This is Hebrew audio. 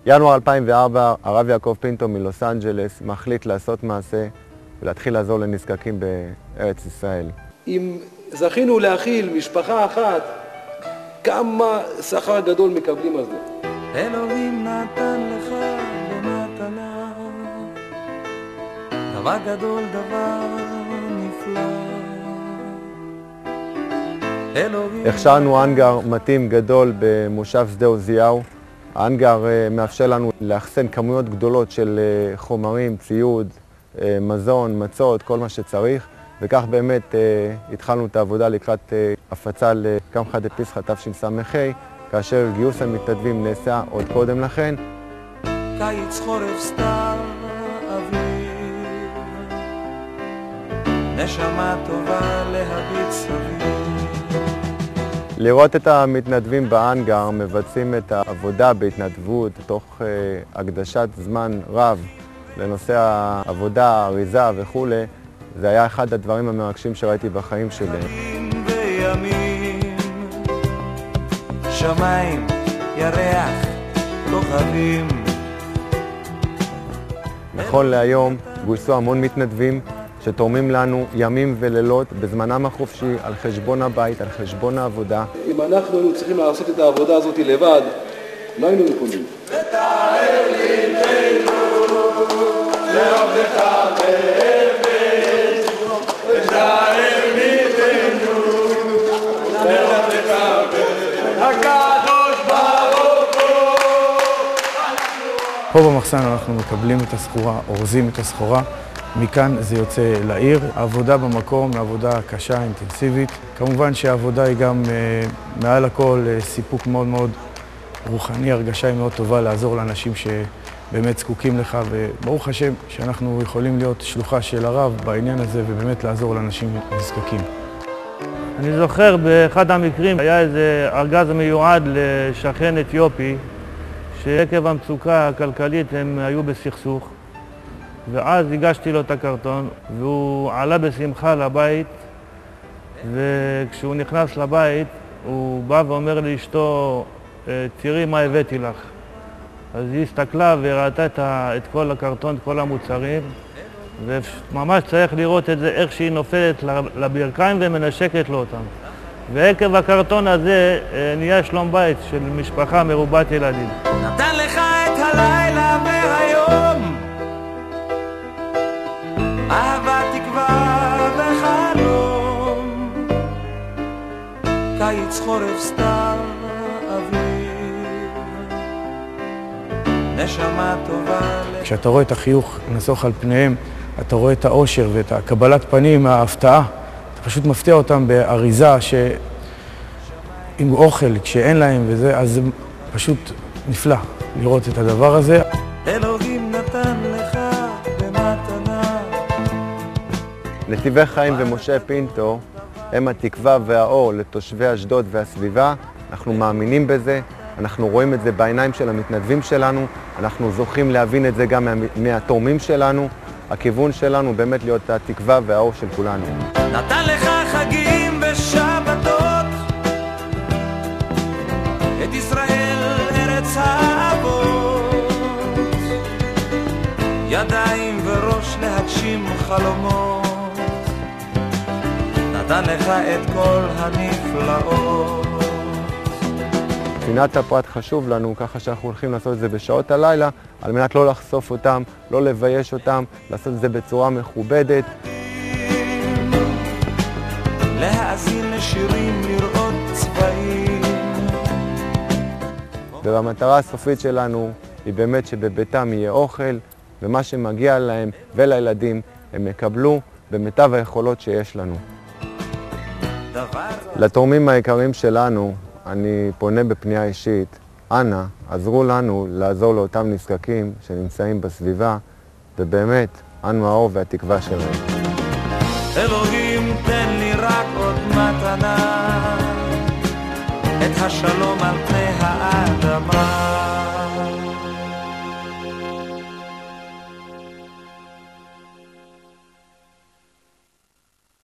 ינואר 2004, הרב יעקב פינטו מלוס אנג'לס מחליט לעשות מעשה ולהתחיל לעזור לנזקקים בארץ ישראל. אם זכינו להכיל משפחה אחת, כמה שכר גדול מקבלים על זה. אלוהים נתן לך במתנה, דבר גדול, דבר נפלא. הכשרנו אנגר מתאים גדול במושב שדה עוזיהו. האנגר מאפשר לנו לאחסן כמויות גדולות של חומרים, ציוד, מזון, מצות, כל מה שצריך. וכך באמת התחלנו את העבודה לקראת הפצה לקמחא דפסחא תשס"ה, כאשר גיוס המתנדבים נעשה עוד קודם לכן. קיץ חורף סתיו אביב, נשמה טובה להביט סביב. לראות את המתנדבים באנגר מבצעים את העבודה בהתנדבות תוך הקדשת זמן רב לנושא העבודה, האריזה וכו'. זה היה אחד הדברים המרגשים שראיתי בחיים שלי. וימים, שמיים, ירח, כוכבים. נכון להיום גויסו המון מתנדבים שתורמים לנו ימים ולילות בזמנם החופשי על חשבון הבית, על חשבון העבודה. אם אנחנו היינו צריכים לעשות את העבודה הזאת לבד, לא היינו יכולים. ותאר ליבנו לעבדך באמת, ותאר ליבנו לעבדך באמת, הקדוש ברוך הוא. פה במחסן אנחנו מקבלים את הסחורה, אורזים את הסחורה, מכאן זה יוצא לעיר. העבודה במקום היא עבודה קשה, אינטנסיבית. כמובן שהעבודה היא גם מעל הכל סיפוק מאוד מאוד רוחני, הרגשה היא מאוד טובה לעזור לאנשים שבאמת זקוקים לך, וברוך השם שאנחנו יכולים להיות שלוחה של הרב בעניין הזה ובאמת לעזור לאנשים נזקקים. אני זוכר באחד המקרים היה איזה ארגז מיועד לשכן אתיופי שעקב המצוקה הכלכלית הם היו בסכסוך, ואז הגשתי לו את הקרטון והוא עלה בשמחה לבית, וכשהוא נכנס לבית הוא בא ואומר לאשתו, תראי מה הבאתי לך. אז היא הסתכלה וראתה את כל הקרטון, את כל המוצרים, וממש צריך לראות את זה איך שהיא נופלת לברכיים ומנשקת לו אותם. ועקב הקרטון הזה נהיה שלום בית של משפחה מרובת ילדים. נתן לך את הלילה והיום, אהבה, תקווה וחלום, קיץ חורף סתיו אביב, נשמה טובה. כשאתה רואה את החיוך נסוך על פניהם, אתה רואה את האושר ואת הקבלת פנים, ההפתעה, אתה פשוט מפתיע אותם באריזה עם אוכל, כשאין להם וזה, אז זה פשוט נפלא לראות את הדבר הזה. אלוהים נתן לך במתנה. נתיבי חיים ומשה פינטו הם התקווה והאור לתושבי אשדוד והסביבה. אנחנו מאמינים בזה, אנחנו רואים את זה בעיניים של המתנדבים שלנו, אנחנו זוכים להבין את זה גם מהתורמים שלנו. הכיוון שלנו באמת להיות התקווה והאור של כולנו. נתן לך חגים ושבתות, את ישראל ארץ האבות, ידיים וראש להגשים חלומות, נתן לך את כל הנפלאות. צנעת הפרט חשוב לנו, ככה שאנחנו הולכים לעשות את זה בשעות הלילה, על מנת לא לחשוף אותם, לא לבייש אותם, לעשות את זה בצורה מכובדת. להאזין לשירים, לראות צבעים. והמטרה הסופית שלנו היא באמת שבביתם יהיה אוכל, ומה שמגיע להם ולילדים הם יקבלו במיטב היכולות שיש לנו. לתורמים היקרים שלנו, אני פונה בפנייה אישית, אנא, עזרו לנו לעזור לאותם נזקקים שנמצאים בסביבה, ובאמת, אנו האור והתקווה שלהם. אלוהים, תן לי רק עוד מתנה, את השלום על פני האדמה.